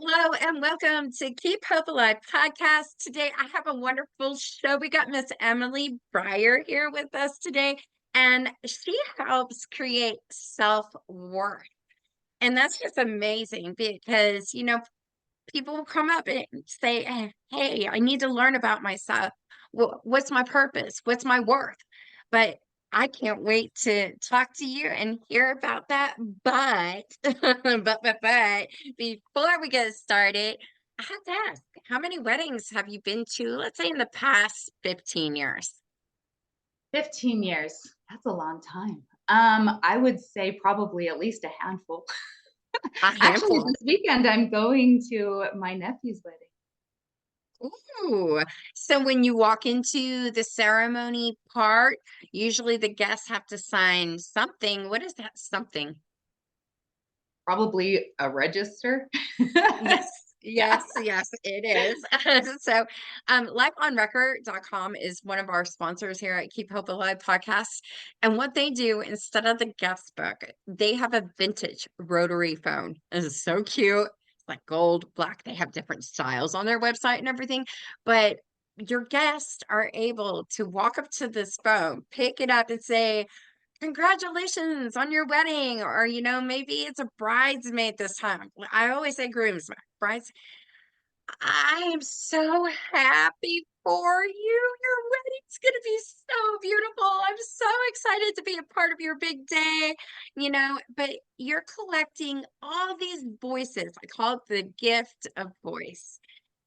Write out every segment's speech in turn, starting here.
Hello and welcome to Keep Hope Alive podcast. Today I have a wonderful show. We got Miss Emily Bryar here with us today, and she helps create self-worth. And that's just amazing because, people will come up and say, Hey, I need to learn about myself. What's my purpose? What's my worth? But I can't wait to talk to you and hear about that. But, but before we get started, I have to ask, how many weddings have you been to, let's say in the past 15 years? 15 years. That's a long time. I would say probably at least a handful. A Actually, handful. this weekend I'm going to my nephew's wedding. Ooh. So when you walk into the ceremony part, usually the guests have to sign something. What is that something? Probably a register. Yes. Yeah. Yes, it is. So, lifeonrecord.com is one of our sponsors here at Keep Hope Alive podcast. And what they do instead of the guest book, they have a vintage rotary phone. This is so cute. It's like gold, black. They have different styles on their website and everything. But your guests are able to walk up to this phone, pick it up, and say, congratulations on your wedding, or maybe it's a bridesmaid this time. I always say groomsmaid, brides. I am so happy for you. Your wedding's gonna be so beautiful. I'm so excited to be a part of your big day, but you're collecting all these voices. I call it the gift of voice.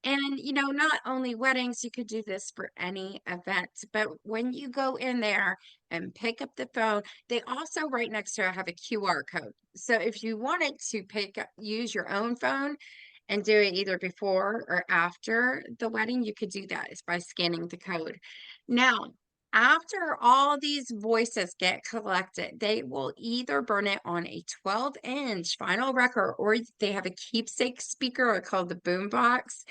And, not only weddings, you could do this for any event, but when you go in there and pick up the phone, they also right next to it have a QR code. So if you wanted to use your own phone and do it either before or after the wedding, you could do that is by scanning the code. Now, after all these voices get collected, they will either burn it on a 12-inch vinyl record or they have a keepsake speaker called the boombox.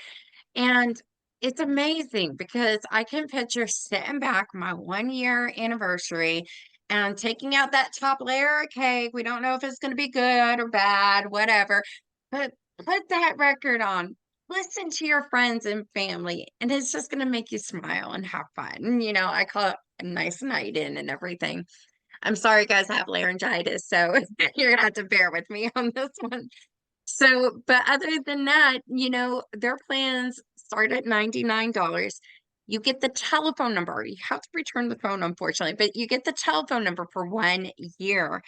And it's amazing because I can picture sitting back my 1 year anniversary and taking out that top layer of cake. We don't know if it's going to be good or bad, whatever, but put that record on. Listen to your friends and family, and it's just going to make you smile and have fun. I call it a nice night in and everything. I'm sorry, guys, I have laryngitis, so you're going to have to bear with me on this one. So, but other than that, their plans start at $99. You get the telephone number. You have to return the phone, unfortunately, but you get the telephone number for 1 year.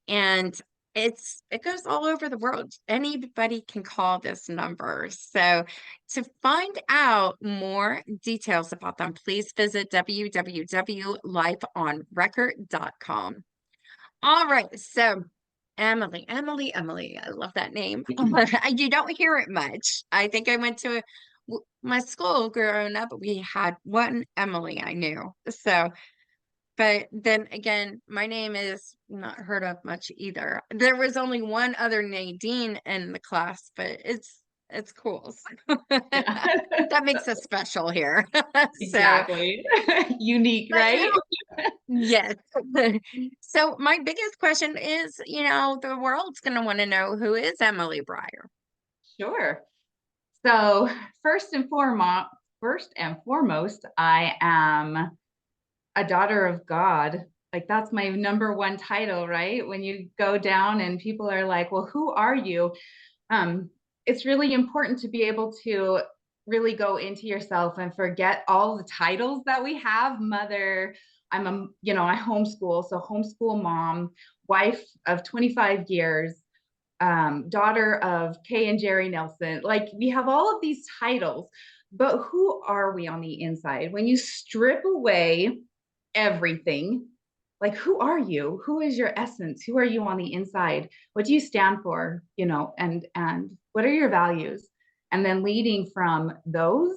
And it goes all over the world. Anybody can call this number. So to find out more details about them, please visit www.lifeonrecord.com. All right. So Emily. I love that name. You don't hear it much. I think I went to my school growing up. We had one Emily I knew. So, but then again, my name is not heard of much either. There was only one other Nadine in the class, but it's cool. So Yeah. that makes us special here. So, Exactly. Unique, but right? yes. So my biggest question is, the world's going to want to know, who is Emily Bryar? Sure. So first and foremost, I am a daughter of God. Like that's my number one title, right? When you go down and people are like, well, who are you? Um, it's really important to be able to really go into yourself and forget all the titles that we have. Mother, I homeschool, so homeschool mom, wife of 25 years, daughter of Kay and Jerry Nelson. Like we have all of these titles, but who are we on the inside? When you strip away everything, like who are you? Who is your essence? Who are you on the inside? What do you stand for? And what are your values? And then leading from those,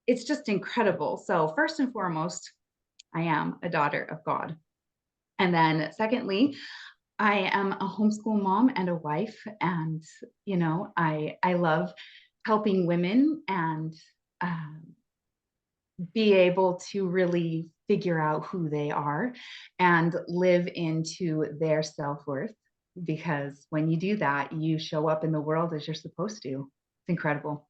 it's just incredible. So first and foremost, I am a daughter of God. And then secondly, I am a homeschool mom and a wife, and I love helping women and um, be able to really figure out who they are and live into their self worth. Because when you do that, you show up in the world as you're supposed to. incredible.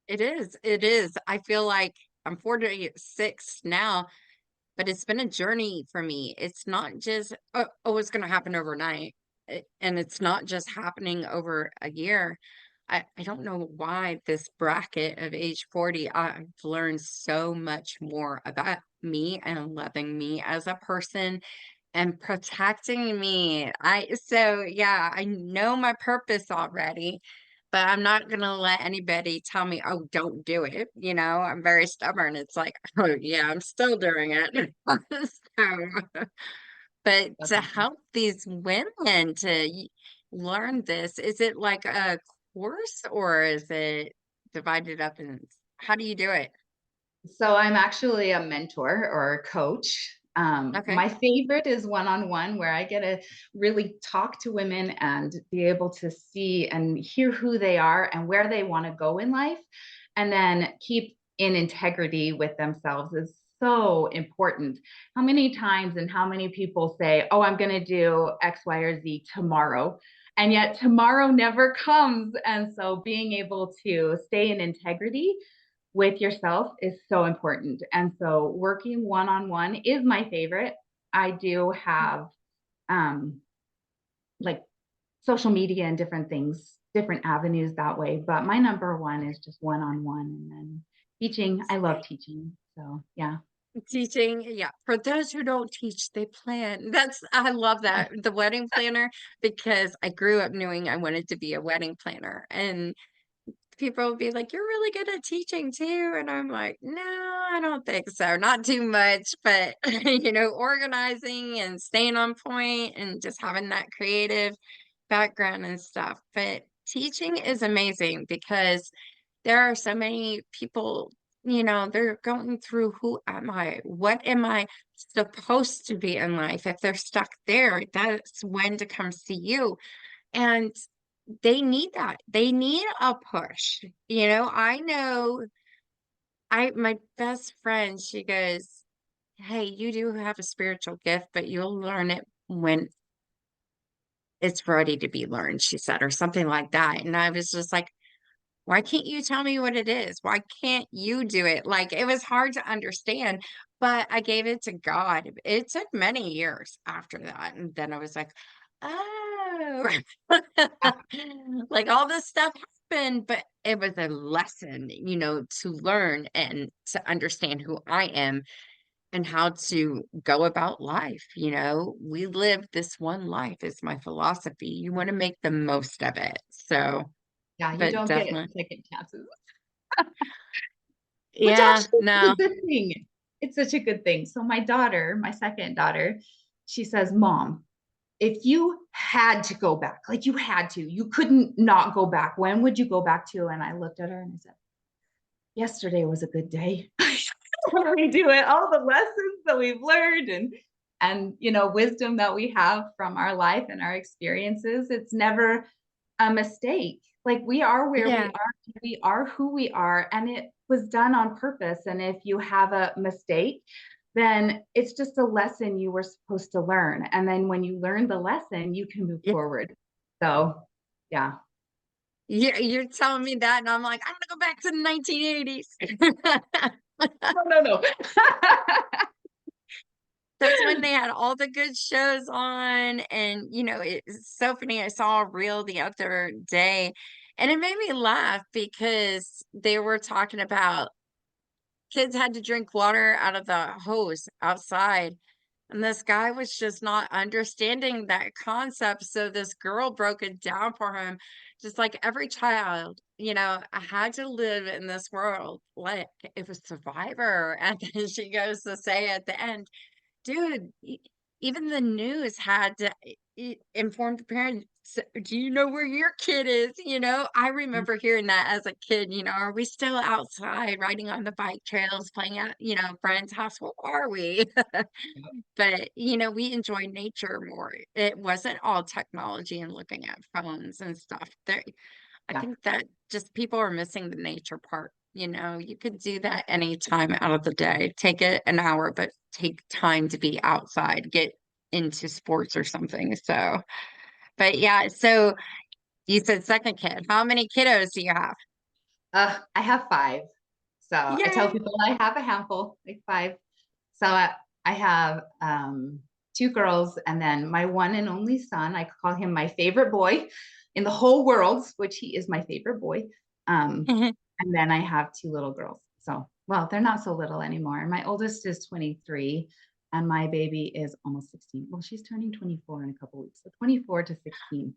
It is. It is. I feel like I'm 46 now, but it's been a journey for me. It's not just, oh, it's going to happen overnight. And it's not just happening over a year. I don't know why this bracket of age 40, I've learned so much more about me and loving me as a person and protecting me. So yeah, I know my purpose already, but I'm not gonna let anybody tell me, "Oh, don't do it." You know, I'm very stubborn. It's like, "Oh, yeah, I'm still doing it." So, but That's to awesome. help these women to learn this, is it like a course or is it divided up in how do you do it? So I'm actually a mentor or a coach. Okay. My favorite is one-on-one, where I get to really talk to women and be able to see and hear who they are and where they want to go in life, and then keep in integrity with themselves is so important. How many times and how many people say, "Oh, I'm going to do X, Y, or Z tomorrow." And yet tomorrow never comes. And so being able to stay in integrity with yourself is so important. And so working one on one is my favorite. I do have um like social media and different things, different avenues that way, but my number one is just one on one, and then teaching. I love teaching. So, yeah. Teaching, yeah. For those who don't teach, they plan. I love that, the wedding planner, because I grew up knowing I wanted to be a wedding planner. And people will be like, "You're really good at teaching too." And I'm like, "No, I don't think so. Not too much, but organizing and staying on point and just having that creative background and stuff." But teaching is amazing because there are so many people, they're going through, who am I? What am I supposed to be in life? If they're stuck there, that's when to come see you. And they need that. They need a push. I know my best friend, she goes, "Hey, you do have a spiritual gift, but you'll learn it when it's ready to be learned," she said, or something like that. And I was just like, why can't you tell me what it is? Why can't you do it? Like, it was hard to understand, but I gave it to God. It took many years after that. And then I was like, oh, like all this stuff happened, but it was a lesson, to learn and to understand who I am and how to go about life. We live this one life, is my philosophy. You want to make the most of it. So, Yeah, you but don't get definitely. second chances, which Yeah, actually is no. a good thing. It's such a good thing. So my daughter, my second daughter, she says, "Mom, if you had to go back, like you had to, you couldn't not go back, when would you go back to?" And I looked at her and I said, "Yesterday was a good day." When we do it, all the lessons that we've learned and wisdom that we have from our life and our experiences, it's never a mistake. Like we are where Yeah. we are who we are, and it was done on purpose. And if you have a mistake, then it's just a lesson you were supposed to learn. And then when you learn the lesson, you can move Yeah. forward. So, yeah. You're telling me that, and I'm like, "I'm gonna go back to the 1980s." No, no, no. That's when they had all the good shows on, and, it's so funny, I saw a reel the other day, and it made me laugh because they were talking about kids had to drink water out of the hose outside. And this guy was just not understanding that concept. So this girl broke it down for him. Just like every child, I had to live in this world like it was Survivor. And then she goes to say at the end, dude, even the news had to inform the parents. Do you know where your kid is? I remember hearing that as a kid. Are we still outside riding on the bike trails, playing at, friend's house? Where are we? But, we enjoy nature more. It wasn't all technology and looking at phones and stuff. I Yeah. think that just people are missing the nature part. You could do that any time out of the day. Take it an hour, but take time to be outside, get into sports or something. So, but yeah, so You said second kid. How many kiddos do you have? I have five. So I tell Yay. people I have a handful, like five. So I have two girls and then my one and only son. I call him my favorite boy in the whole world, which he is my favorite boy. And then I have two little girls. So, well, they're not so little anymore. My oldest is 23 and my baby is almost 16. Well, she's turning 24 in a couple weeks. So 24 to 16.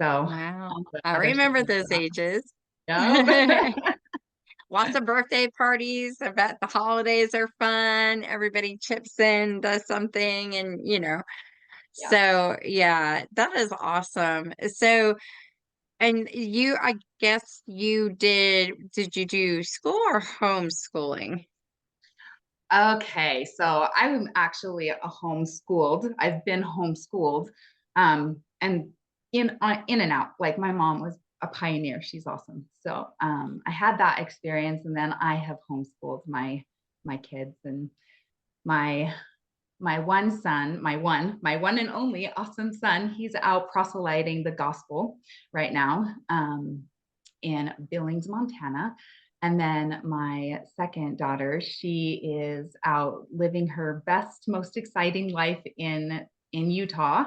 So Wow. on the I other side remember of those that. ages. Yep. Lots of birthday parties. I bet the holidays are fun. Everybody chips in, does something, and Yeah. so yeah, that is awesome. So, and you, I guess did you do school or homeschooling? Okay, so I'm actually a homeschooled. I've been homeschooled, and in and out. Like my mom was a pioneer. She's awesome. So I had that experience, and then I have homeschooled my kids and my my one son, my one and only awesome son. He's out proselyting the gospel right now. In Billings, Montana. And then my second daughter, she is out living her best, most exciting life in Utah.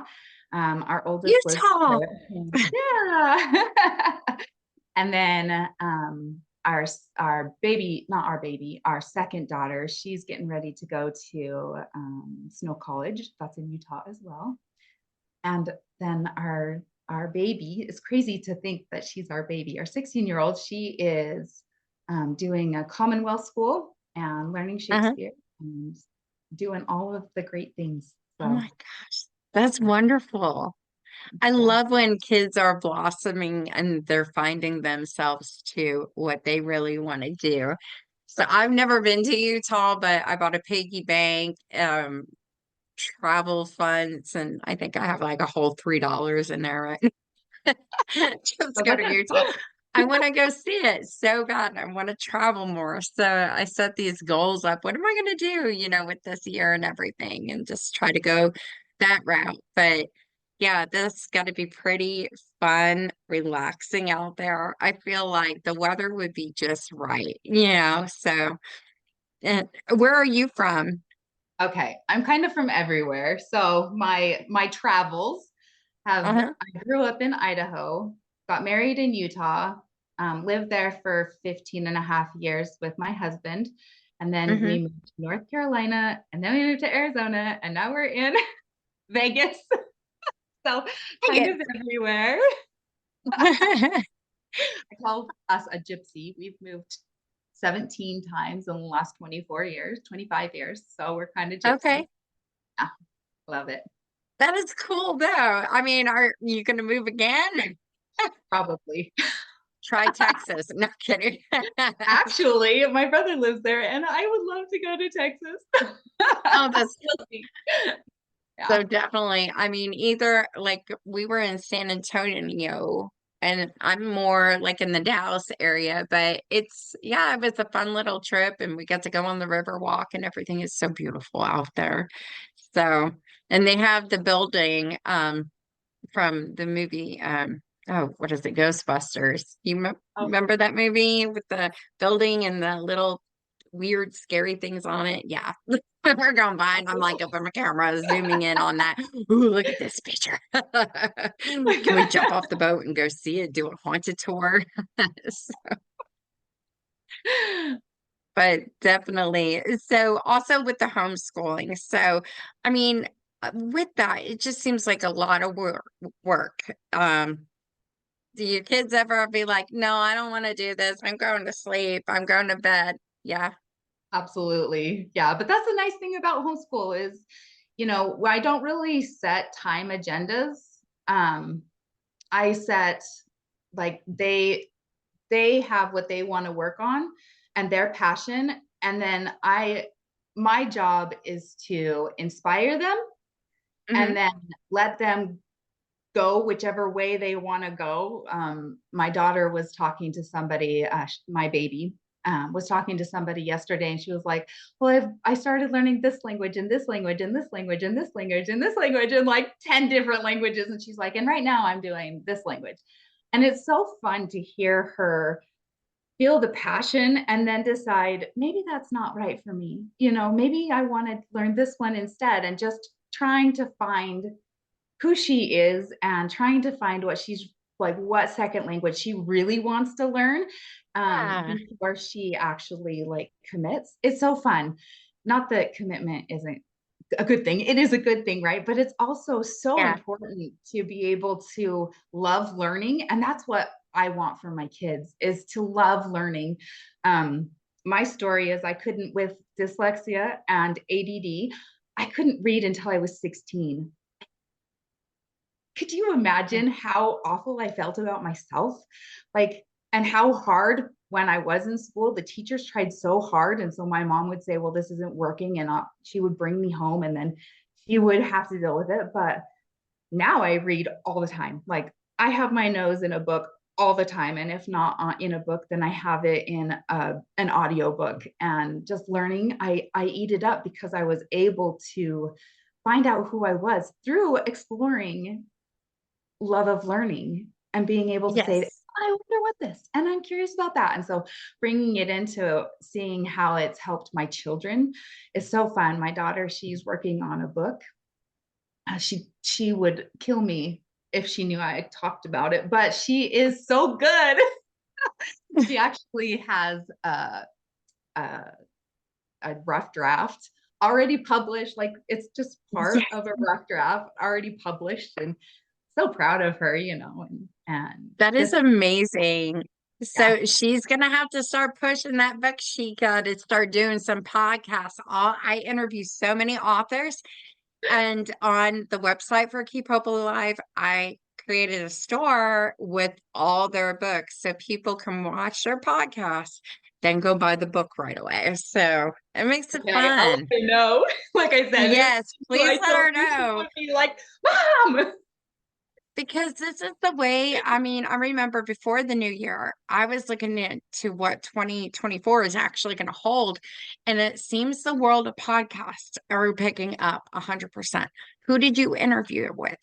Our oldest lives Utah. here. Yeah. And then our baby, not our baby, our second daughter, she's getting ready to go to Snow College. That's in Utah as well. And then our baby, is crazy to think that she's our baby. Our 16-year-old, she is doing a Commonwealth school and learning Uh-huh. Shakespeare and doing all of the great things. Oh So my gosh. That's wonderful. I yeah, love when kids are blossoming and they're finding themselves to what they really want to do. So I've never been to Utah, but I bought a piggy bank, travel funds, and I think I have like a whole $3 in there, right? Just so go that's to Utah. it. I want to go see it so bad. I want to travel more. So I set these goals up. What am I going to do, with this year and everything, and just try to go that route. But yeah, this got to be pretty fun, relaxing out there. I feel like the weather would be just right. So, and where are you from? Okay, I'm kind of from everywhere. So my travels have Uh-huh. I grew up in Idaho, got married in Utah, lived there for 15 and a half years with my husband. And then Hmm. we moved to North Carolina, and then we moved to Arizona, and now we're in Vegas. So kind Yes. of everywhere. I call us a gypsy. We've moved 17 times in the last 24 years, 25 years. So we're kind of gypsies. Okay. Yeah, love it. That is cool though. I mean, are you going to move again? Probably. Try Texas. No kidding. Actually, my brother lives there and I would love to go to Texas. Oh, that's We'll see. so Yeah, definitely. I mean, either like we were in San Antonio and I'm more like in the Dallas area, but yeah, it was a fun little trip and we got to go on the river walk and everything is so beautiful out there. So, and they have the building from the movie oh, what is it? Ghostbusters. oh, Remember that movie with the building and the little weird scary things on it? Yeah. We're going by and I'm like up on my camera zooming in on that. Ooh, look at this picture. Can we jump off the boat and go see it, do a haunted tour? But definitely. So also with the homeschooling. So I mean, with that, it just seems like a lot of work. Do your kids ever be like, no, I don't want to do this. I'm going to sleep. I'm going to bed. Yeah. absolutely. Yeah, but that's the nice thing about homeschool is, I don't really set time agendas. Um, I set like they have what they want to work on and their passion, and then my job is to inspire them and Hmm. then let them go whichever way they want to go. My daughter was talking to somebody, my baby was talking to somebody yesterday, and she was like, "Well, I started learning this language and this language and this language and this language and this language and like 10 different languages." And she's like, "And right now I'm doing this language." And it's so fun to hear her feel the passion and then decide maybe that's not right for me. Maybe I want to learn this one instead, and just trying to find who she is and trying to find what she's like, what second language she really wants to learn, Yeah. before she actually like commits. It's so fun. Not that commitment isn't a good thing. It is a good thing, right? But it's also so Yeah. important to be able to love learning. And that's what I want for my kids, is to love learning. Um, my story is I couldn't, with dyslexia and ADD, I couldn't read until I was 16. Could you Yeah. imagine how awful I felt about myself? Like, and how hard when I was in school, the teachers tried so hard. And so my mom would say, well, this isn't working. And she would bring me home, and then she would have to deal with it. But now I read all the time. Like, I have my nose in a book all the time. And if not in a book, then I have it in an audio book. And just learning, I eat it up because I was able to find out who I was through exploring love of learning and being able to say, Yes. I wonder what this, and I'm curious about that. And so bringing it into seeing how it's helped my children is so fun. My daughter, she's working on a book. She would kill me if she knew I talked about it, but she is so good. She actually has a, a rough draft already published. Like, it's just Yeah. part of a rough draft already published, and so proud of her, and That is just, amazing. yeah. So she's gonna have to start pushing that book. She got to start doing some podcasts. I interview so many authors, and on the website for Keep Hope Alive, I created a store with all their books so people can watch their podcast, then go buy the book right away. So it makes it Okay, I'll let fun. you know. Like I said, Yes, so please I let told her you, she know. would be like, Mom. Because this is the way, I mean, I remember before the new year, I was looking into what 2024 is actually going to hold. And it seems the world of podcasts are picking up 100%. Who did you interview with?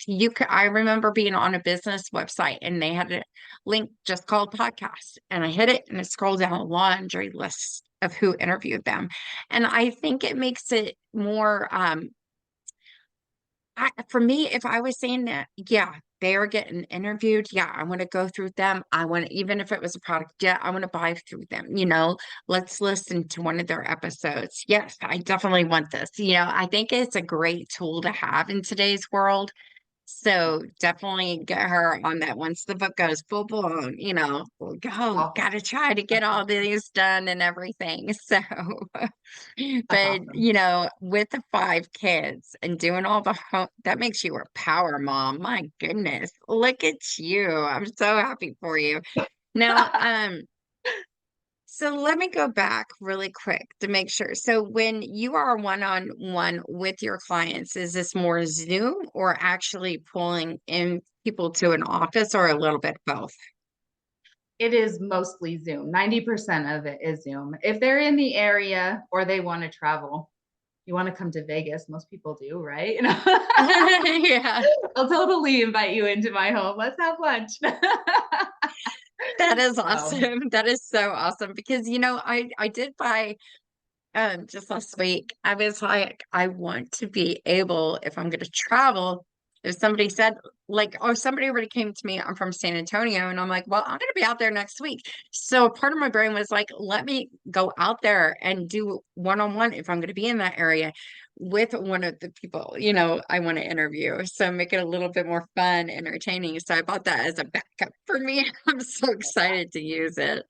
I remember being on a business website and they had a link just called podcast. And I hit it and it scrolled down a laundry list of who interviewed them. And I think it makes it more for me, if I was saying that, yeah, they are getting interviewed. Yeah, I want to go through them. I want to, even if it was a product, yeah, I want to buy through them. Let's listen to one of their episodes. Yes, I definitely want this. I think it's a great tool to have in today's world. So definitely get her on that once the book goes full blown, we'll go, Oh, gotta try to get that's all awesome. these done and everything. So, That's but awesome. with the 5 kids and doing all the home, that makes you a power mom. My goodness, look at you. I'm so happy for you. Now, so let me go back really quick to make sure. So when you are one-on-one with your clients, is this more Zoom or actually pulling in people to an office or a little bit both? It is mostly Zoom. 90% of it is Zoom. If they're in the area or they want to travel, you want to come to Vegas, most people do, right? Yeah, I'll totally invite you into my home. Let's have lunch. that is So, awesome. That is so awesome because I did buy just last week. I was like, I want to be able, if I'm going to travel, if somebody said, like, or somebody already came to me, I'm from San Antonio, and I'm like, well, I'm going to be out there next week. So part of my brain was like, let me go out there and do one-on-one if I'm going to be in that area with one of the people, I want to interview. So make it a little bit more fun, entertaining. So I bought that as a backup for me. I'm so excited to use it.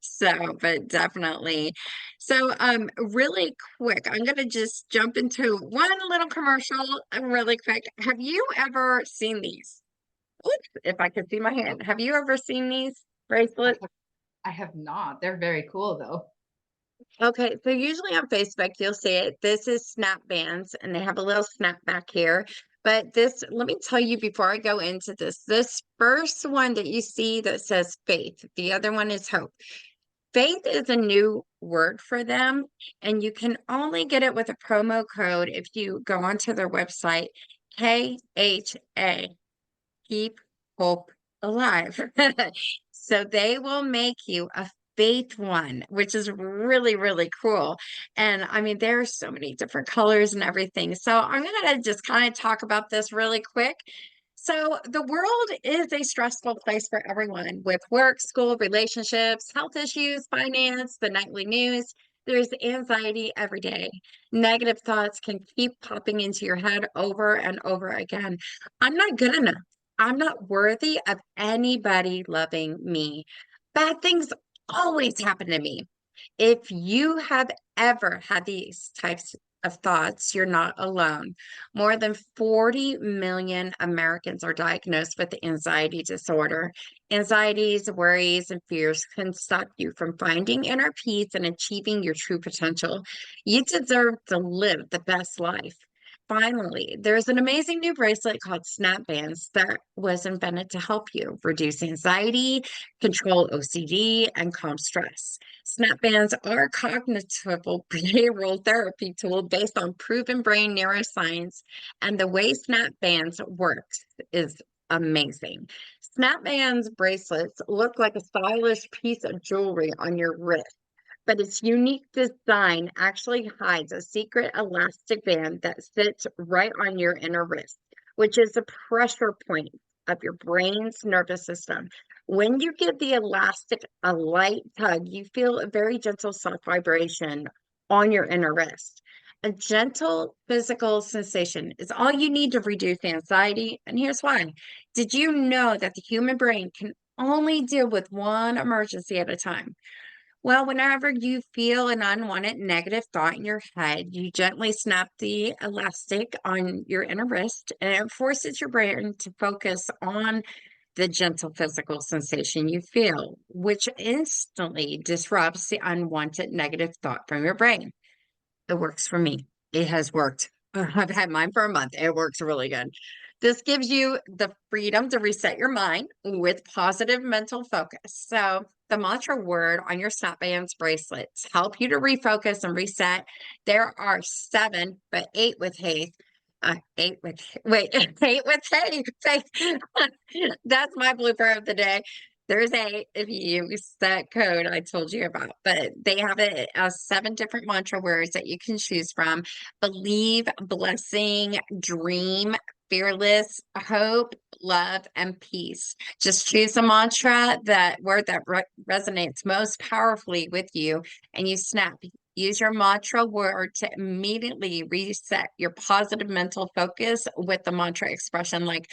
So, but definitely. So, really quick, I'm gonna just jump into one little commercial really quick. Have you ever seen these? Oops, if I could see my hand. Have you ever seen these I bracelets? have, I have not. They're very cool though. Okay, so usually on Facebook, you'll see it. This is snap bands, and they have a little snap back here. But this, let me tell you before I go into this first one that you see that says faith, the other one is hope. Faith is a new word for them, and you can only get it with a promo code if you go onto their website, KHA, Keep Hope alive. So they will make you a faith one, which is really, really cool. And I mean, there are so many different colors and everything. So I'm going to just kind of talk about this really quick. So the world is a stressful place for everyone with work, school, relationships, health issues, finance, the nightly news. There's anxiety every day. Negative thoughts can keep popping into your head over and over again. I'm not good enough. I'm not worthy of anybody loving me. Bad things always happen to me. If you have ever had these types of thoughts, you're not alone. More than 40 million Americans are diagnosed with anxiety disorder. Anxieties, worries, and fears can stop you from finding inner peace and achieving your true potential. You deserve to live the best life. Finally, there's an amazing new bracelet called Snap Bands that was invented to help you reduce anxiety, control OCD, and calm stress. Snap bands are a cognitive behavioral therapy tool based on proven brain neuroscience, and the way Snap bands works is amazing. Snap bands bracelets look like a stylish piece of jewelry on your wrist, but its unique design actually hides a secret elastic band that sits right on your inner wrist, which is the pressure point of your brain's nervous system. When you give the elastic a light tug, you feel a very gentle, soft vibration on your inner wrist. A gentle physical sensation is all you need to reduce anxiety. And here's why. Did you know that the human brain can only deal with one emergency at a time? Well, whenever you feel an unwanted negative thought in your head, you gently snap the elastic on your inner wrist and it forces your brain to focus on the gentle physical sensation you feel, which instantly disrupts the unwanted negative thought from your brain. It works for me. It has worked. I've had mine for a month. It works really good. This gives you the freedom to reset your mind with positive mental focus. So, the mantra word on your Snapbands bracelets help you to refocus and reset. There are seven, but eight with haste. Eight with wait, eight with haste. That's my blooper of the day. There's eight if you use that code I told you about, but they have it as seven different mantra words that you can choose from: believe, blessing, dream, fearless, hope, love, and peace. Just choose a mantra, that word that resonates most powerfully with you, and you snap. Use your mantra word to immediately reset your positive mental focus with the mantra expression like,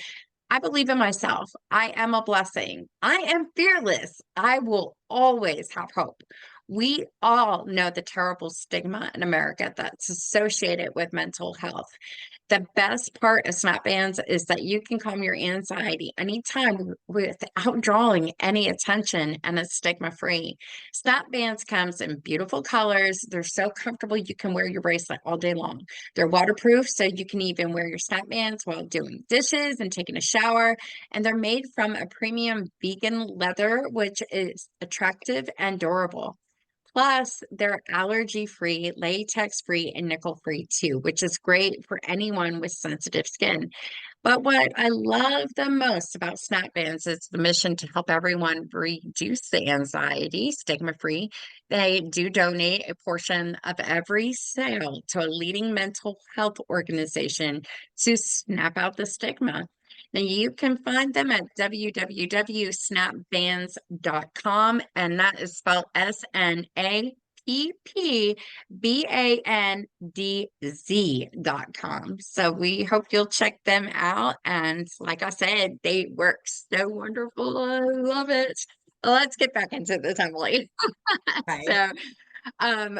I believe in myself. I am a blessing. I am fearless. I will always have hope. We all know the terrible stigma in America that's associated with mental health. The best part of Snap Bands is that you can calm your anxiety anytime without drawing any attention, and it's stigma free. Snap Bands comes in beautiful colors. They're so comfortable you can wear your bracelet all day long. They're waterproof, so you can even wear your Snap Bands while doing dishes and taking a shower. And they're made from a premium vegan leather, which is attractive and durable. Plus, they're allergy-free, latex-free, and nickel-free too, which is great for anyone with sensitive skin. But what I love the most about Snap Bands is the mission to help everyone reduce the anxiety, stigma-free. They do donate a portion of every sale to a leading mental health organization to snap out the stigma. Now you can find them at www.snapbands.com, and that is spelled SNAPPBANDZ.com. So we hope you'll check them out. And like I said, they work so wonderful. I love it. Let's get back into this, Emily. Right. So,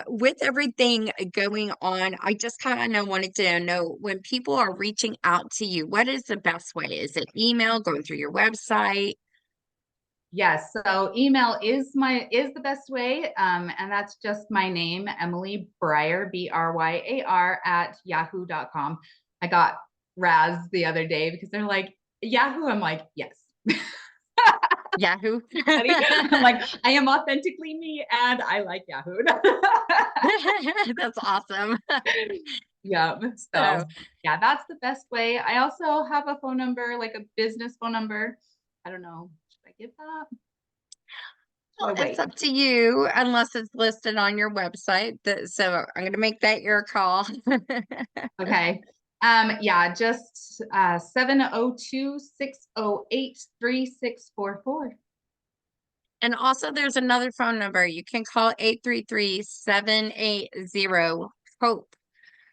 with everything going on, I just kind of wanted to know, when people are reaching out to you, what is the best way? Is it email, going through your website? Yes. So email is the best way. And that's just my name, Emily Bryar, Bryar at yahoo.com. I got Raz the other day because they're like, Yahoo. I'm like, yes. Yahoo. I'm like, I am authentically me and I like Yahoo. That's awesome. Yeah. So, So that's the best way. I also have a phone number, like a business phone number. I don't know. give that? Should Well, I it's wait? up to you, unless it's listed on your website. So I'm going to make that your call. Okay. Yeah, just 702-608-3644. And also, there's another phone number. You can call 833-780-HOPE,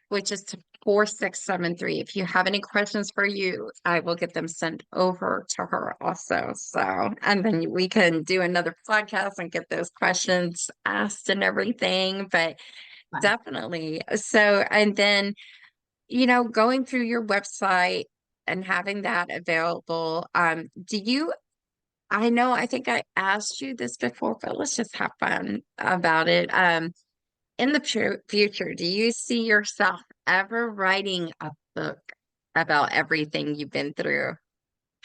which is 4673. If you have any questions for you, I will get them sent over to her also. So, and then we can do another podcast and get those questions asked and everything. But Fine. definitely. So, and then, going through your website and having that available, I know, I think I asked you this before, but let's just have fun about it. In the future, do you see yourself ever writing a book about everything you've been through?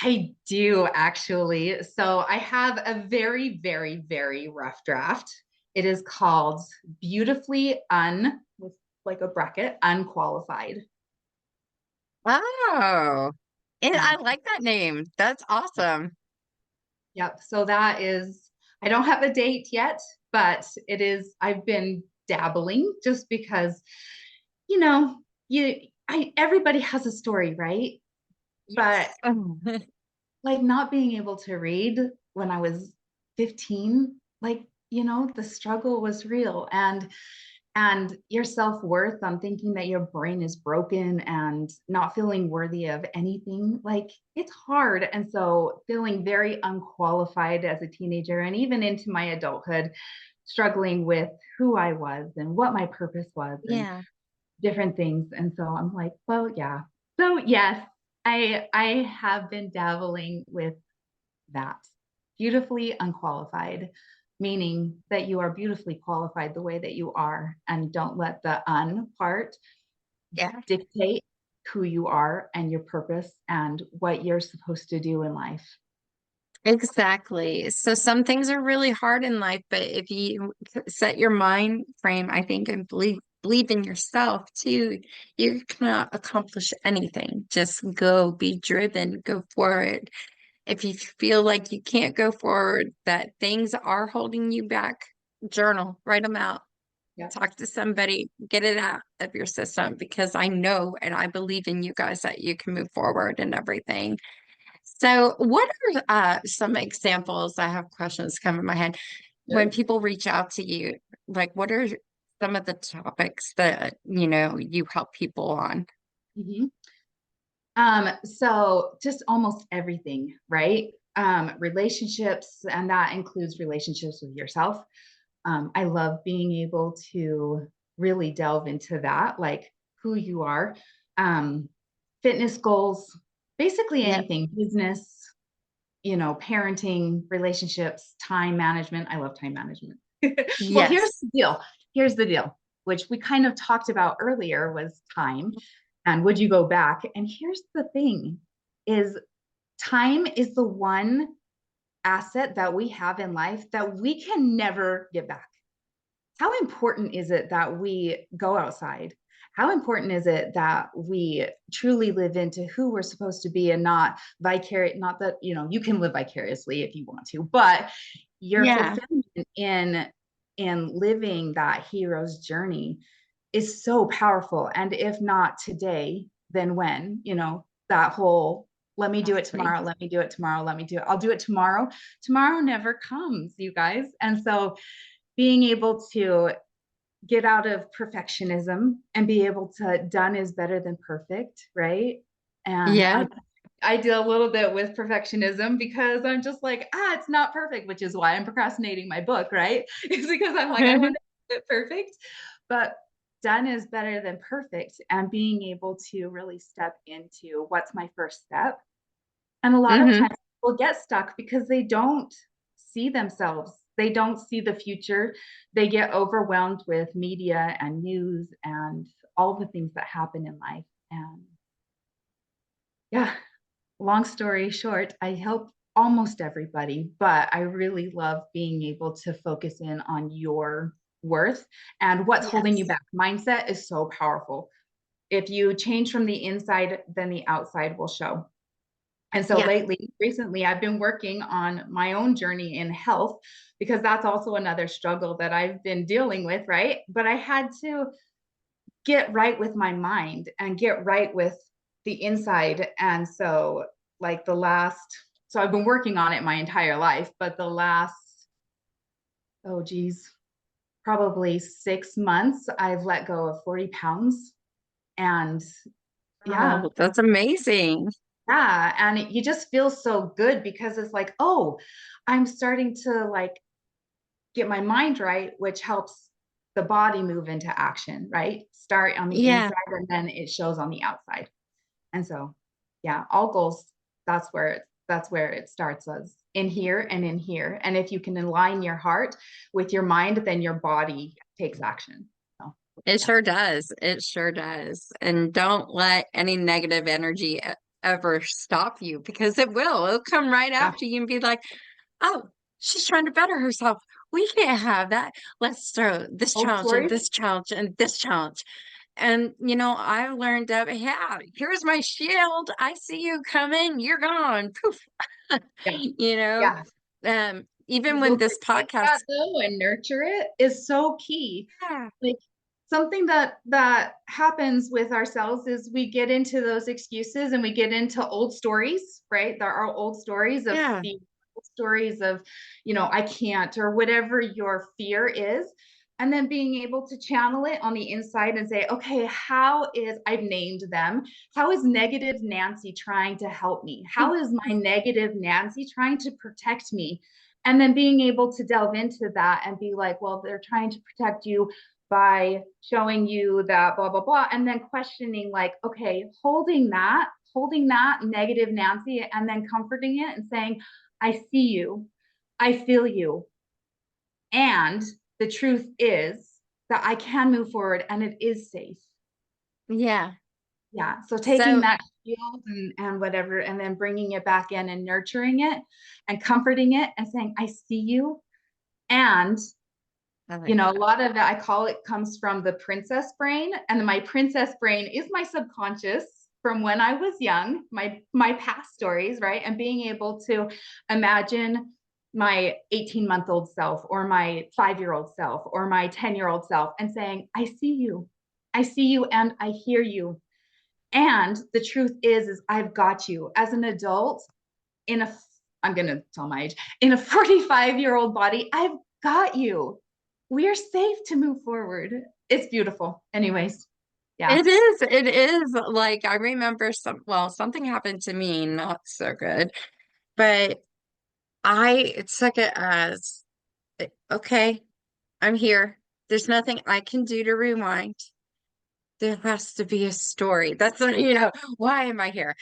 I do actually. So I have a very, very, very rough draft. It is called Beautifully with like a bracket, Unqualified. Oh, and Yeah. I like that name. That's awesome. Yep. So that is, I don't have a date yet, but I've been dabbling just because, you know, everybody has a story, right? But Yes. like not being able to read when I was 15, like, the struggle was real. And your self-worth on thinking that your brain is broken and not feeling worthy of anything, like it's hard. And so feeling very unqualified as a teenager and even into my adulthood, struggling with who I was and what my purpose was and Yeah, different things. And so I'm like, well, yeah. So yes, I have been dabbling with that. Beautifully unqualified, meaning that you are beautifully qualified the way that you are, and don't let the un part yeah, dictate who you are and your purpose and what you're supposed to do in life. exactly. So some things are really hard in life, but if you set your mind frame, I think, and believe in yourself too, you can accomplish anything. Just go, be driven, go for it. If you feel like you can't go forward, that things are holding you back, journal, write them out, Yeah. talk to somebody, get it out of your system because I know and I believe in you guys that you can move forward and everything. So, what are some examples? I have questions come in my head when Sure. people reach out to you. Like, what are some of the topics that you help people on? Mhm. So just almost everything, right? Relationships, and that includes relationships with yourself. I love being able to really delve into that, like who you are, um, fitness goals, basically Yep. anything, business, parenting, relationships, time management. I love time management. Well, here's Yes. the deal. Here's the deal, which we kind of talked about earlier was time and would you go back? And here's the thing is time is the one asset that we have in life that we can never get back. How important is it that we go outside? How important is it that we truly live into who we're supposed to be and not vicarious? Not that, you can live vicariously if you want to, but your Yeah. fulfillment in living that hero's journey is so powerful. And if not today, then when, that whole let me do it Exactly. tomorrow, let me do it tomorrow, let me do it. I'll do it tomorrow. Tomorrow never comes, you guys. And so being able to get out of perfectionism and be able to done is better than perfect, right? And Yeah. I deal a little bit with perfectionism because I'm just like, it's not perfect, which is why I'm procrastinating my book, right? It's because I'm like, I want to get it perfect. But done is better than perfect. And being able to really step into what's my first step. And a lot of Hmm. times people get stuck because they don't see themselves. They don't see the future. They get overwhelmed with media and news and all the things that happen in life. And yeah, long story short, I help almost everybody, but I really love being able to focus in on your worth and what's holding you Yes. back. Mindset is so powerful. If you change from the inside, then the outside will show. And so Yeah. recently, I've been working on my own journey in health because that's also another struggle that I've been dealing with, right? But I had to get right with my mind and get right with the inside. And so, like so I've been working on it my entire life, but the last, oh geez, probably 6 months, I've let go of 40 pounds. And yeah, Oh, that's amazing. yeah. And you just feel so good because it's like, oh, I'm starting to like get my mind right, which helps the body move into action, right? Start on the Yeah. inside and then it shows on the outside. And so, yeah, all goals, that's where it starts as in here and in here. And if you can align your heart with your mind, then your body takes action. So, It yeah. sure does. It sure does. And don't let any negative energy ever stop you because it will. It'll come right Yeah. after you and be like, oh, she's trying to better herself. We can't have that. Let's throw this Old challenge and stories. this challenge and this challenge. And, I learned that, yeah, here's my shield. I see you coming. You're gone. Poof. Yeah. You know, Yeah. even when Able to this take podcast, that though and nurture it is so key. yeah, Like something that happens with ourselves is we get into those excuses and we get into old stories, right? There are old stories of yeah, fear, old stories of, I can't, or whatever your fear is. And then being able to channel it on the inside and say, okay, I've named them. How is negative Nancy trying to help me? How is my negative Nancy trying to protect me? And then being able to delve into that and be like, well, they're trying to protect you by showing you that blah blah blah, and then questioning like, okay, holding that negative Nancy and then comforting it and saying, I see you, I feel you, and the truth is that I can move forward and it is safe. yeah. Yeah, so taking So, that shield and whatever and then bringing it back in and nurturing it and comforting it and saying, I see you. And I like a that. lot of it, I call it, comes from the princess brain. And my princess brain is my subconscious from when I was young, my past stories, right? And being able to imagine my 18-month-old self or my 5-year-old self or my 10-year-old self and saying, I see you. I see you and I hear you. And the truth is I've got you as an adult in a, I'm going to tell my age, in a 45-year-old body. I've got you. We are safe to move forward. It's beautiful. Anyways, yeah. It is like I remember something happened to me, not so good, but I took it as okay, I'm here. There's nothing I can do to rewind. There has to be a story. That's why am I here?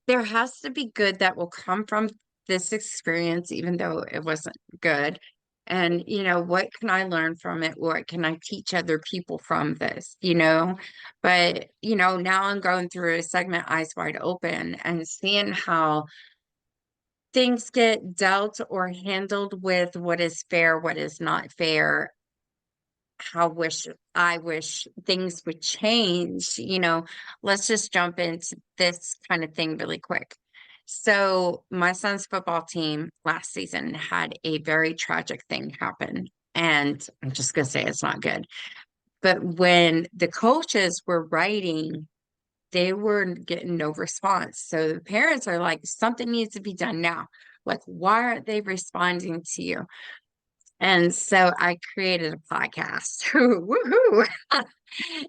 There has to be good that will come from this experience, even though it wasn't good. And, what can I learn from it? What can I teach other people from this? But, now I'm going through a segment, Eyes Wide Open, and seeing how things get dealt or handled with what is fair, what is not fair, how I wish things would change, let's just jump into this kind of thing really quick. So, my son's football team last season had a very tragic thing happen. And I'm just going to say it's not good. But when the coaches were writing, they were getting no response. So the parents are like, something needs to be done now. Like, why aren't they responding to you? And so I created a podcast. Woohoo!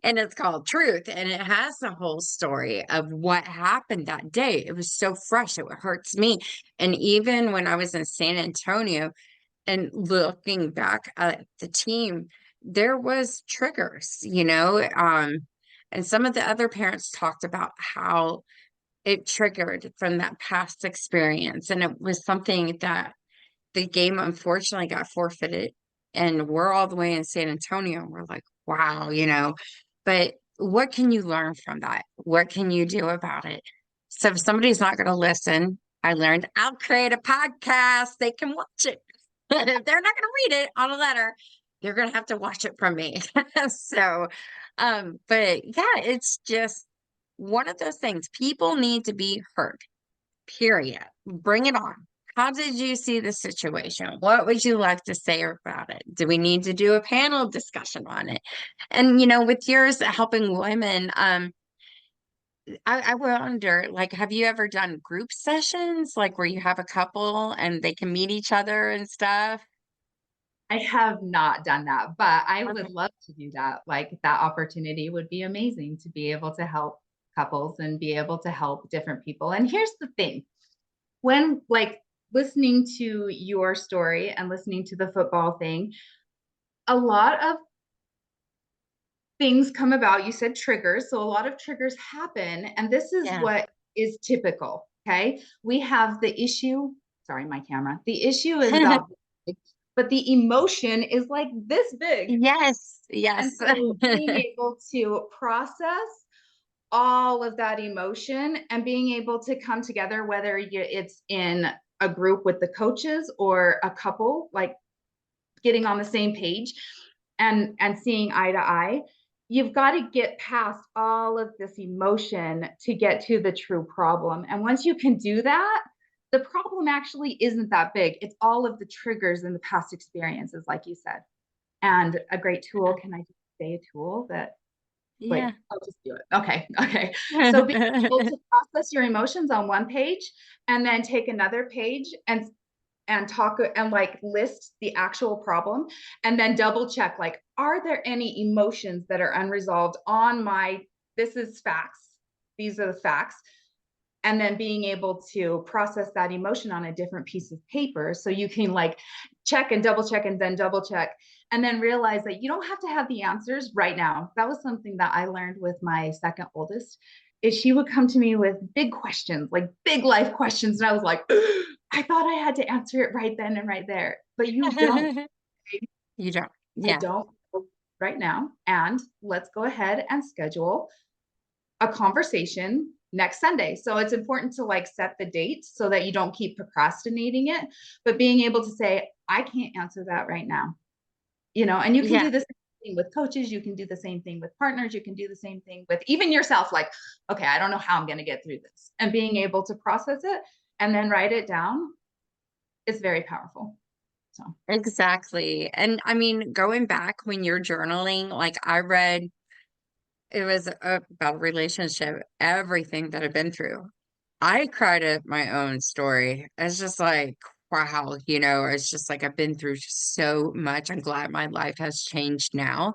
And it's called Truth. And it has the whole story of what happened that day. It was so fresh. It hurts me. And even when I was in San Antonio and looking back at the team, there was triggers, and some of the other parents talked about how it triggered from that past experience. And it was something that the game unfortunately got forfeited, and we're all the way in San Antonio. We're like, wow, but what can you learn from that? What can you do about it? So if somebody's not going to listen, I learned I'll create a podcast. They can watch it. If they're not going to read it on a letter, they're going to have to watch it from me. So, but yeah, it's just one of those things. People need to be heard. period. Bring it on. How did you see the situation? What would you like to say about it? Do we need to do a panel discussion on it? And with yours helping women, I wonder, like, have you ever done group sessions, like where you have a couple and they can meet each other and stuff? I have not done that, but I would Okay. love to do that. Like that opportunity would be amazing to be able to help couples and be able to help different people. And here's the thing, when like listening to your story and listening to the football thing, a lot of things come about. You said triggers. So a lot of triggers happen. And this is Yeah. what is typical. Okay. We have the issue. Sorry, my camera. The issue is about, but the emotion is like this big. Yes, And yes. so being able to process all of that emotion and being able to come together, whether it's in a group with the coaches or a couple, like getting on the same page and seeing eye to eye, you've got to get past all of this emotion to get to the true problem. And once you can do that, the problem actually isn't that big. It's all of the triggers in the past experiences, like you said. And a great tool, can I just say a tool that, Yeah. wait, I'll just do it. Okay. Okay. So being able to process your emotions on one page and then take another page and talk and like list the actual problem and then double check, like, are there any emotions that are unresolved on my, this is facts, these are the facts, and then being able to process that emotion on a different piece of paper so you can like check and then double check and then realize that you don't have to have the answers right now. That was something that I learned with my second oldest, is she would come to me with big questions, like big life questions, and I was like, I thought I had to answer it right then and right there, but you don't. You don't. I Yeah. don't right now, and let's go ahead and schedule a conversation next Sunday. So it's important to like set the date so that you don't keep procrastinating it, but being able to say, I can't answer that right now. And you can Yeah. do the same thing with coaches, you can do the same thing with partners, you can do the same thing with even yourself, like, okay, I don't know how I'm going to get through this. And being able to process it and then write it down is very powerful. So, Exactly. And I mean, going back when you're journaling, like I read, it was about a relationship, everything that I've been through. I cried at my own story. It's just like, wow, it's just like I've been through so much. I'm glad my life has changed now.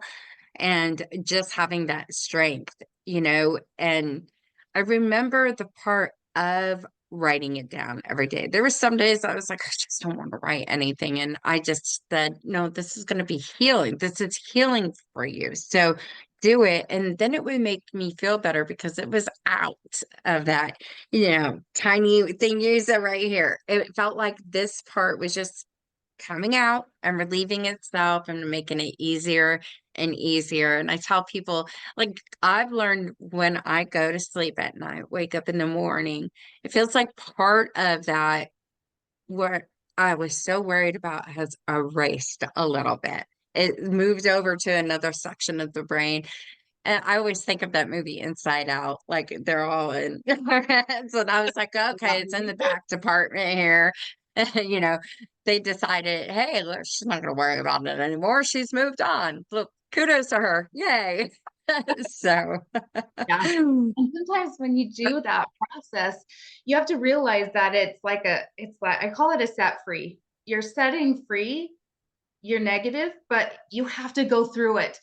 And just having that strength, and I remember the part of writing it down every day. There were some days I was like, I just don't want to write anything. And I just said, no, this is going to be healing. This is healing for you. So do it. And then it would make me feel better because it was out of that, tiny thing you said right here. It felt like this part was just coming out and relieving itself and making it easier and easier. And I tell people, like, I've learned when I go to sleep at night, wake up in the morning, it feels like part of that, what I was so worried about, has erased a little bit. It moved over to another section of the brain. And I always think of that movie Inside Out, like they're all in our heads. And I was like, okay, it's in the back department here. You know, they decided, hey, look, she's not going to worry about it anymore. She's moved on. Look, kudos to her. Yay. So, yeah. And sometimes when you do that process, you have to realize that it's like, I call it a set free. You're setting free your negative, but you have to go through it.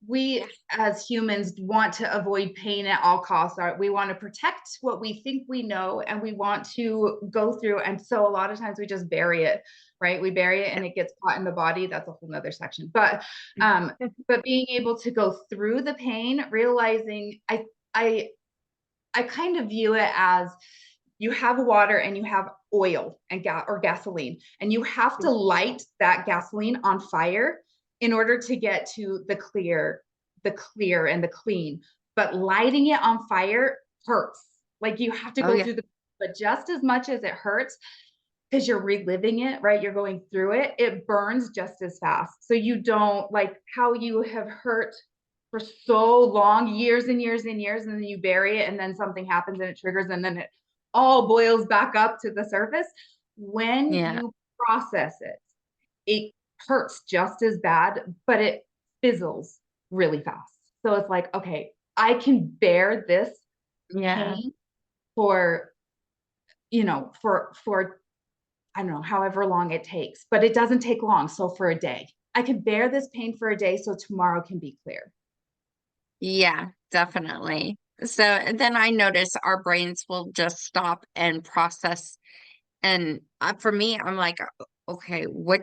yeah, We as humans want to avoid pain at all costs. We want to protect what we think we know and we want to go through. And so a lot of times we just bury it, right? We bury it and it gets caught in the body. That's a whole nother section. Um, but being able to go through the pain, realizing I I kind of view it as you have water and you have oil and or gasoline, and you have to light that gasoline on fire in order to get to the clear and the clean. But lighting it on fire hurts. Like you have to oh, go yeah. through but just as much as it hurts, because you're reliving it, right? You're going through it, it burns just as fast. So you don't like how you have hurt for so long, years and years and years, and then you bury it, and then something happens and it triggers, and then it all boils back up to the surface. When Yeah. you process it, it hurts just as bad, but it fizzles really fast. So it's like, okay, I can bear this Yeah. pain for, for I don't know, however long it takes, but it doesn't take long. So for a day, I can bear this pain for a day so tomorrow can be clear. Yeah, definitely. So and then I notice our brains will just stop and process. And for me, I'm like, okay, what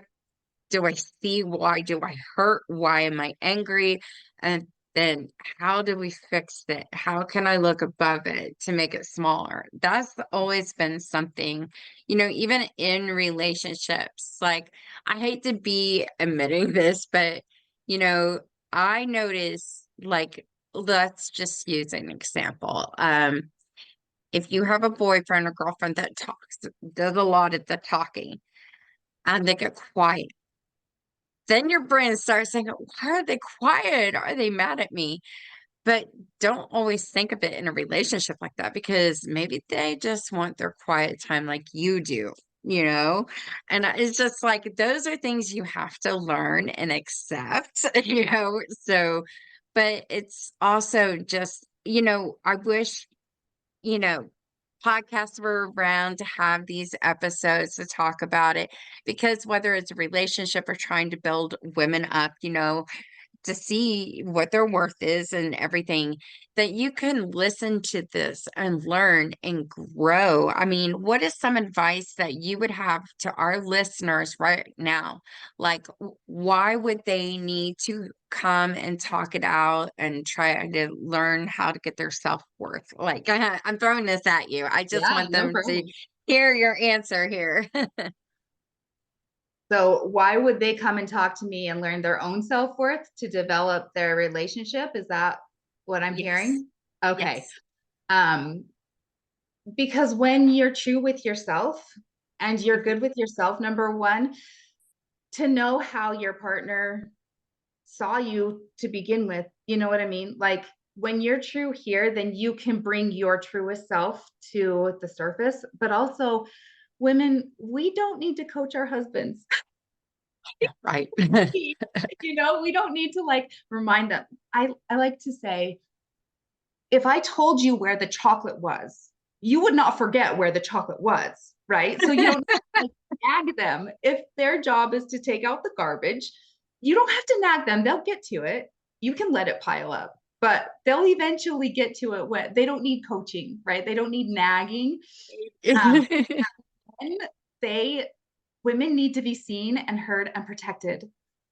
do I see? Why do I hurt? Why am I angry? And then how do we fix it? How can I look above it to make it smaller? That's always been something, even in relationships. Like, I hate to be admitting this, but, you know, I notice, like, let's just use an example. If you have a boyfriend or girlfriend that talks, does a lot of the talking, and they get quiet, then your brain starts thinking, why are they quiet? Are they mad at me? But don't always think of it in a relationship like that because maybe they just want their quiet time like you do, you know? And it's just like those are things you have to learn and accept, you know? So, but it's also just, I wish, you know, podcasts were around to have these episodes to talk about it because whether it's a relationship or trying to build women up, to see what their worth is and everything, that you can listen to this and learn and grow. I mean, what is some advice that you would have to our listeners right now? Like, why would they need to come and talk it out and try to learn how to get their self-worth? Like, I'm throwing this at you. I just Yeah, want no them to problem. hear your answer here. So why would they come and talk to me and learn their own self-worth to develop their relationship? Is that what I'm Yes. hearing? Okay. Yes. Um, because when you're true with yourself and you're Mhm. good with yourself, number one, to know how your partner saw you to begin with, you know what I mean? Like when you're true here, then you can bring your truest self to the surface. But also, women, we don't need to coach our husbands. Right. We don't need to like remind them. I like to say, if I told you where the chocolate was, you would not forget where the chocolate was, right? So you don't like, nag them. If their job is to take out the garbage, you don't have to nag them. They'll get to it. You can let it pile up, but they'll eventually get to it when they don't need coaching, right? They don't need nagging. Um, and they women need to be seen and heard and protected.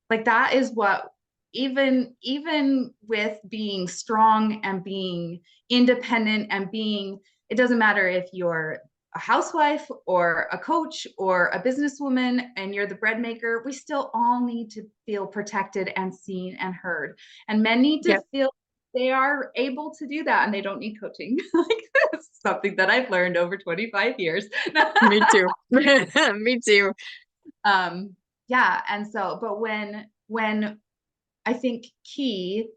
Like that is what even with being strong and being independent and being it doesn't matter if you're a housewife or a coach or a businesswoman and you're the bread maker, we still all need to feel protected and seen and heard. And men need to Yep. feel they are able to do that and they don't need coaching. Like that's something that I've learned over 25 years. Me too. Me too. um yeah, and so but when I think key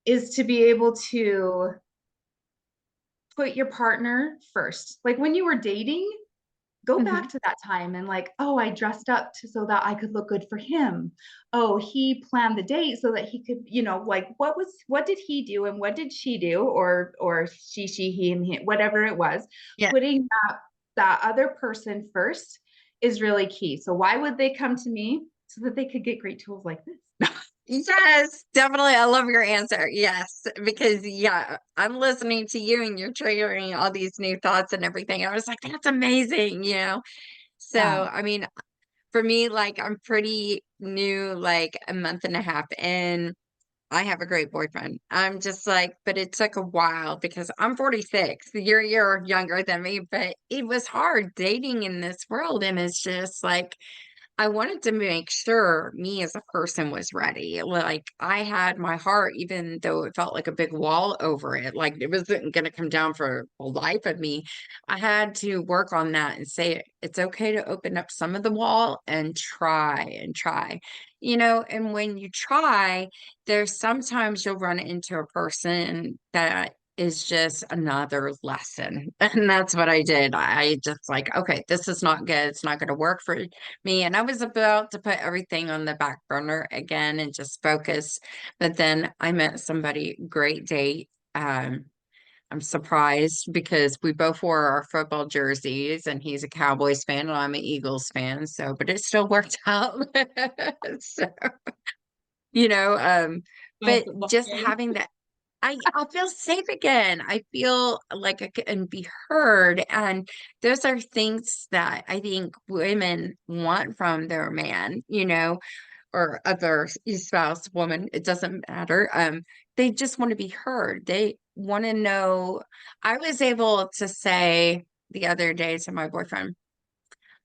is to be able to put your partner first. Like when you were dating, go back Mhm. to that time and like, oh, I dressed up so that I could look good for him. Oh, he planned the date so that he could, like what did he do and what did she do or she, he, and he, whatever it was. Yeah. Putting that other person first is really key. So why would they come to me? So that they could get great tools like this. Yes, definitely. I love your answer. Yes, because yeah, I'm listening to you and you're triggering all these new thoughts and everything. I was like, that's amazing. So, Yeah. I mean, for me, like I'm pretty new, like a month and a half in. I have a great boyfriend. I'm just like, but it took a while because I'm 46. You're a year younger than me, but it was hard dating in this world. And it's just like I wanted to make sure me as a person was ready. Like I had my heart, even though it felt like a big wall over it, like it wasn't going to come down for the life of me. I had to work on that and say it's okay to open up some of the wall and try and try. And when you try, there's sometimes you'll run into a person that is just another lesson. And that's what I did. I just like, okay, this is not good. It's not going to work for me. And I was about to put everything on the back burner again and just focus. But then I met somebody, great date. I'm surprised because we both wore our football jerseys and he's a Cowboys fan and I'm an Eagles fan. So, but it still worked out. So, you know, Both but both just ways. having that I feel safe again. I feel like I can be heard. And those are things that I think women want from their man, or other spouse, woman, it doesn't matter. They just want to be heard. They want to know. I was able to say the other day to my boyfriend,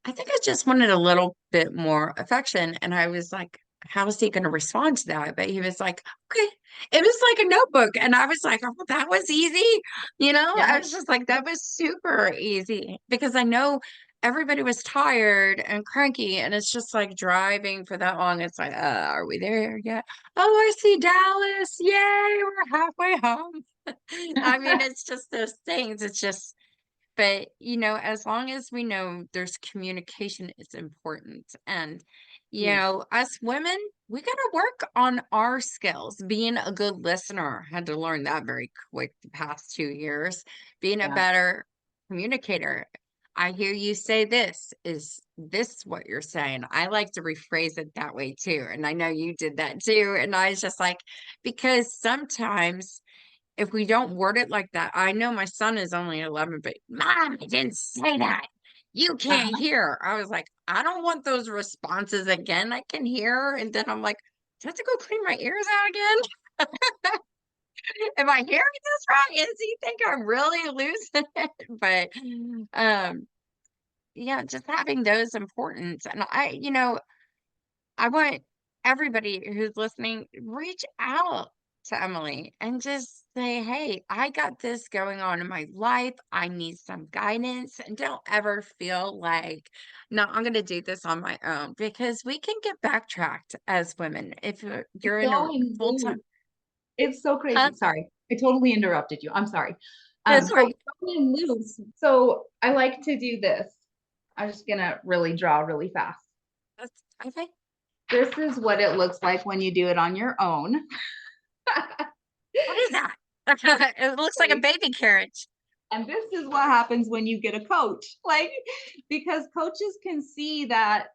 I think I just wanted a little bit more affection. And I was like, how is he going to respond to that? But he was like, okay. It was like a notebook. And I was like, oh, that was easy. I Yeah. was just like, that was super easy because I know everybody was tired and cranky. And it's just like driving for that long. It's like, are we there yet? Oh, I see Dallas. Yay, we're halfway home. I mean, it's just those things. It's just, but, as long as we know there's communication is important. And, Huge. us women, we got to work on our skills. Being a good listener, had to learn that very quick the past 2 years. Being a Yeah. better communicator. I hear you say this. Is this what you're saying? I like to rephrase it that way too. And I know you did that too. And I was just like, because sometimes if we don't word it like that, I know my son is only 11, but mom, I didn't say that. You can't Uh-huh. hear. I was like, I don't want those responses again. I can hear. And then I'm like, do I have to go clean my ears out again? Am I hearing this right? Does he think I'm really losing it? But yeah, just having those importance. And I want everybody who's listening, reach out to Emily and just say, hey, I got this going on in my life. I need some guidance. And don't ever feel like, no, I'm going to do this on my own because we can get backtracked as women. If We you're in a go and full time, lose. It's so huh? crazy. Sorry, I totally interrupted you. I'm sorry. That's But right. we go and lose. So I like to do this. I'm just gonna really draw really fast. That's okay. This is what it looks like when you do it on your own. What is that? It looks like a Right? baby carriage. And this is what happens when you get a coach. Like, because coaches can see that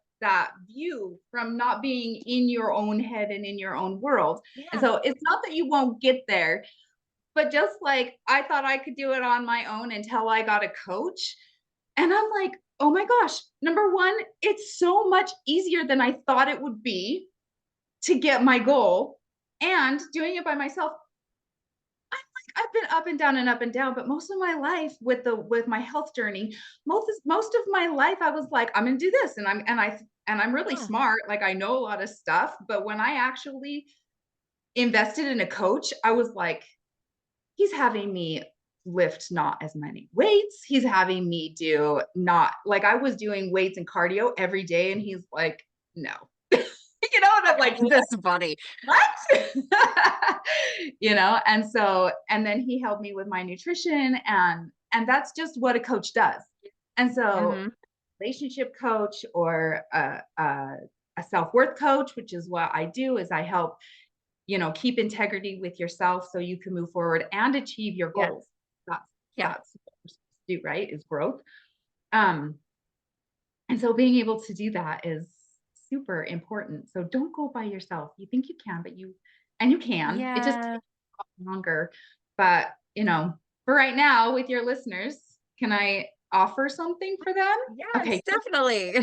view from not being in your own head and in your own world. And Yeah. so it's not that you won't get there, but just like I thought I could do it on my own until I got a coach. And I'm like, oh my gosh, number one, it's so much easier than I thought it would be to get my goal. And doing it by myself, I've been up and down and up and down, but most of my life with my health journey, most of my life I was like, I'm gonna do this, and I'm really Yeah. smart, like I know a lot of stuff. But when I actually invested in a coach, I was like, he's having me lift not as many weights. He's having me do not like I was doing weights and cardio every day, and he's like, no. And I'm like, This buddy. what? And then he helped me with my nutrition, and that's just what a coach does. And so Hmm. relationship coach or a self-worth coach, which is what I do, is I help keep integrity with yourself so you can move forward and achieve your Yeah. goals. that's Yeah. that's what we're supposed to do, right, is growth. um and so being able to do that is super important. So don't go by yourself. You think you can, but you can. It just Yeah. takes longer. But, for right now with your listeners, can I offer something for them? Yes, Okay. definitely.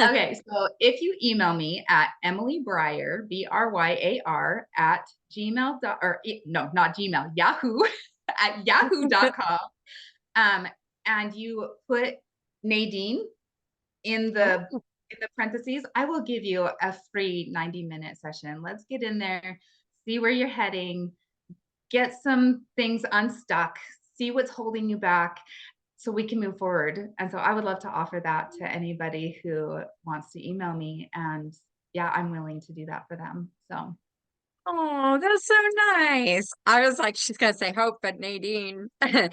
Okay. So if you email me at emilybryar, Bryar at gmail. Or no, not Gmail, Yahoo at yahoo.com. Um, and you put Nadine in the Oh, in the parentheses, I will give you a free 90-minute session. Let's get in there, see where you're heading, get some things unstuck, see what's holding you back so we can move forward. And so I would love to offer that to anybody who wants to email me. And yeah, I'm willing to do that for them. So Oh, that's so nice. I was like, she's gonna say Hope, but Nadine. I'm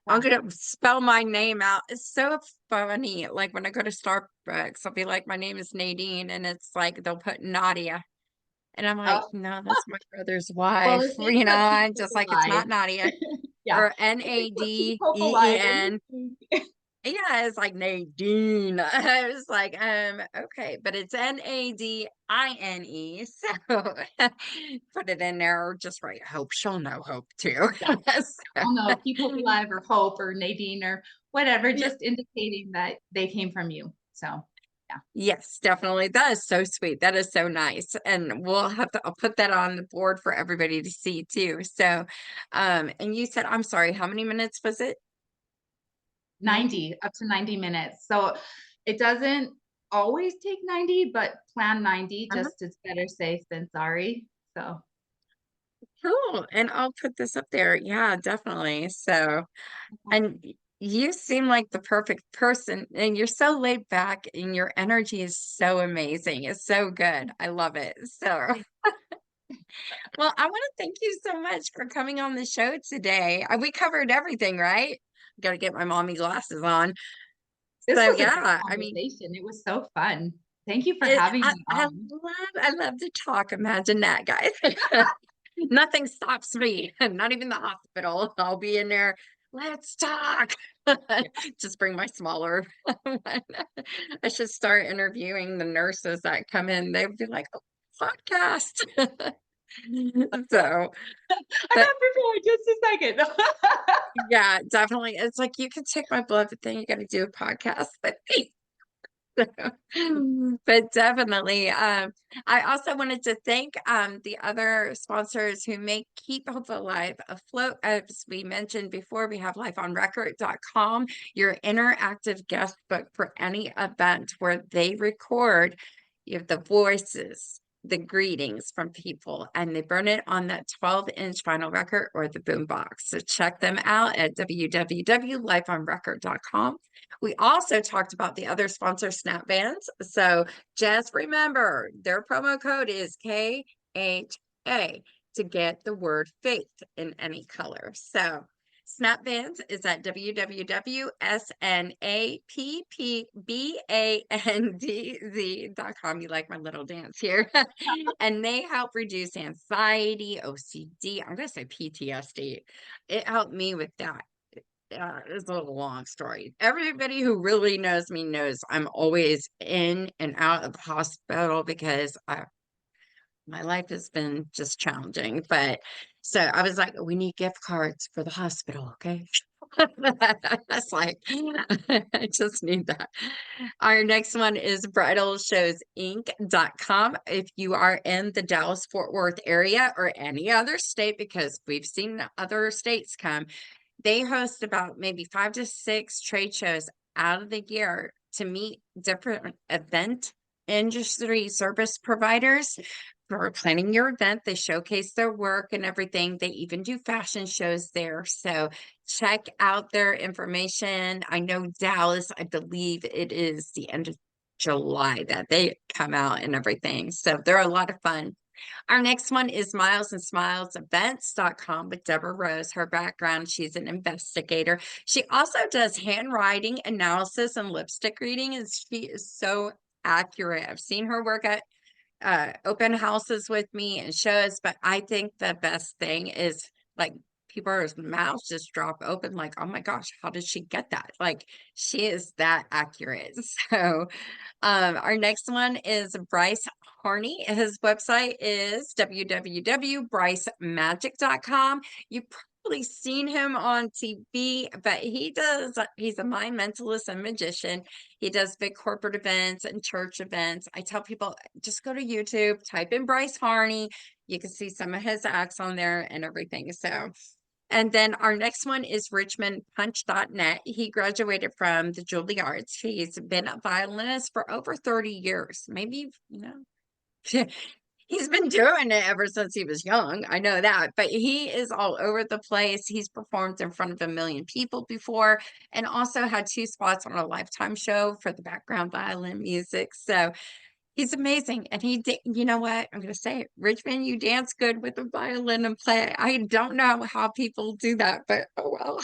Yeah. gonna spell my name out. It's so funny. Like when I go to Starbucks, I'll be like, my name is Nadine, and it's like they'll put Nadia. And I'm like, Oh, no, that's my brother's well, wife. it makes the keep I'm hope just like, it's alive. not Nadia Yeah. or It makes the keep hope alive. Nadeen. Yeah, it's like Nadine. I was like, okay, but it's Nadine. So put it in there or just write Hope. She'll know Hope too. Yeah. I'll know keep hope So, alive or hope or Nadine or whatever, yeah. just indicating that they came from you. So yeah. Yes, definitely. That is so sweet. That is so nice. And we'll have to, I'll put that on the board for everybody to see too. So, and you said, I'm sorry, how many minutes was it? 90? 90, up to 90 minutes. So it doesn't always take 90, but plan 90, Uh-huh. just it's better safe than sorry. So Cool. And I'll put this up there. Yeah, definitely. So, and you seem like the perfect person, and you're so laid back, and your energy is so amazing. It's so good. I love it. So, well, I want to thank you so much for coming on the show today. We covered everything, right? Got to get my mommy glasses on. this So, was a great yeah, I mean, conversation. It was so fun. Thank you for having me on. I love to talk. Imagine that, guys. Nothing stops me, not even the hospital. I'll be in there. Let's talk. Yeah. Just bring my smaller one. I should start interviewing the nurses that come in. They would be like, oh, podcast. So, I but got prepared just a second. yeah, definitely. It's like you can take my blood, but then you got to do a podcast. But but definitely, I also wanted to thank the other sponsors who make Keep Hope Alive afloat. As we mentioned before, we have lifeonrecord.com, your interactive guest book for any event where they record. You have the voices, the greetings from people, and they burn it on that 12-inch vinyl record or the boombox. So check them out at www.lifeonrecord.com. We also talked about the other sponsor, Snap Bands. So just remember their promo code is KHA to get the word faith in any color. So Snap Bands is at www.snappbandz.com. You like my little dance here. And they help reduce anxiety, OCD. I'm going to say PTSD. It helped me with that. It's a little long story. Everybody who really knows me knows I'm always in and out of the hospital because my life has been just challenging. But so I was like, we need gift cards for the hospital, okay? That's like, I just need that. Our next one is bridalshowsinc.com. If you are in the Dallas Fort Worth area or any other state, because we've seen other states come, they host about maybe 5 to 6 trade shows out of the year to meet different event industry service providers for planning your event. They showcase their work and everything. They even do fashion shows there. So check out their information. I know Dallas, I believe it is the end of July that they come out and everything. So they're a lot of fun. Our next one is milesandSmilesEvents.com with Deborah Rose. Her background, she's an investigator. She also does handwriting analysis and lipstick reading, and she is so accurate. I've seen her work at open houses with me and shows, but I think the best thing is like people's mouths just drop open, like, oh my gosh, how did she get that? Like, she is that accurate. So, our next one is Bryce Harney. His website is www.brycemagic.com. You've probably seen him on TV, but he's a mind mentalist and magician. He does big corporate events and church events. I tell people just go to YouTube, type in Bryce Harney. You can see some of his acts on there and everything. So, and then our next one is richmondpunch.net. He graduated from the Juilliards. He's been a violinist for over 30 years. Maybe, he's been doing it ever since he was young. I know that, but he is all over the place. He's performed in front of 1 million people before and also had 2 spots on a Lifetime show for the background violin music. So He's amazing, and he did you know what? I'm gonna say it, Richmond, you dance good with the violin and play. I don't know how people do that, but oh well.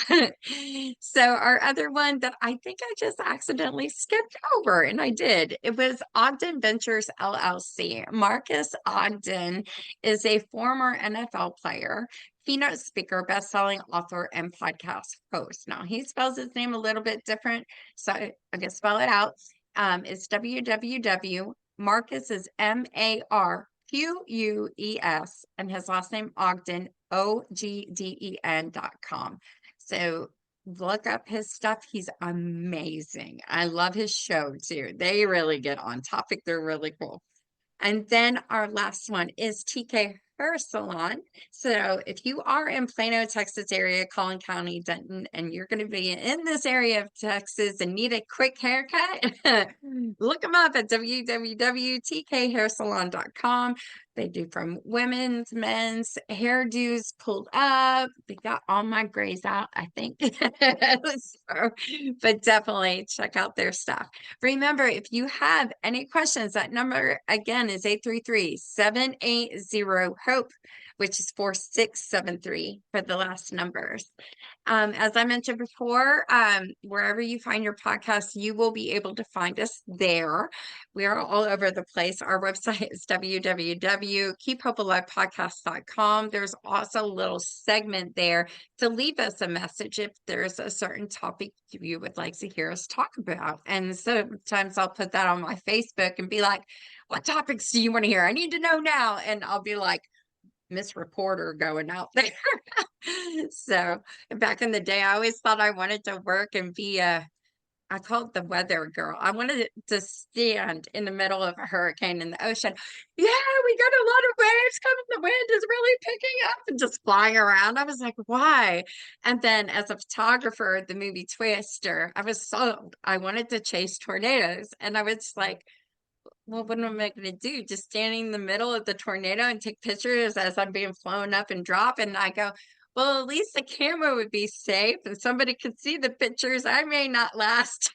So our other one that I think I just accidentally skipped over, and I did, it was Ogden Ventures LLC. Marcus Ogden is a former NFL player, keynote speaker, best-selling author, and podcast host. Now he spells his name a little bit different, so I'm gonna spell it out. It's www. Marcus is Marquess, and his last name Ogden, OGDEN.com. So look up his stuff. He's amazing. I love his show too. They really get on topic. They're really cool. And then our last one is TK Hair Salon. So if you are in Plano, Texas area, Collin County, Denton, and you're going to be in this area of Texas and need a quick haircut, look them up at www.tkhairsalon.com. They do from women's, men's, hairdos pulled up. They got all my grays out, I think. So, but definitely check out their stuff. Remember, if you have any questions, that number again is 833-780-HOPE, which is 4673 for the last numbers. As I mentioned before, wherever you find your podcast, you will be able to find us there. We are all over the place. Our website is www.keephopealivepodcast.com. There's also a little segment there to leave us a message if there's a certain topic you would like to hear us talk about. And sometimes I'll put that on my Facebook and be like, what topics do you want to hear? I need to know now. And I'll be like, Miss Reporter going out there. So back in the day, I always thought I wanted to work and be I call it the weather girl. I wanted to stand in the middle of a hurricane in the ocean. Yeah, we got a lot of waves coming. The wind is really picking up and just flying around. I was like, why? And then as a photographer, the movie Twister, I was sold. I wanted to chase tornadoes. And I was like, well, what am I going to do? Just standing in the middle of the tornado and take pictures as I'm being flown up and drop. And I go, well, at least the camera would be safe and somebody could see the pictures. I may not last,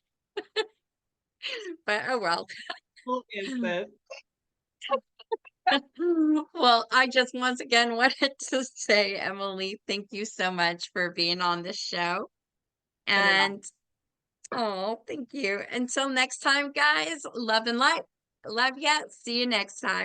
but oh well. Who is this? Well, I just once again wanted to say, Emily, thank you so much for being on the show. Been an And oh, thank you. Until next time, guys, love and light. Love ya. See you next time.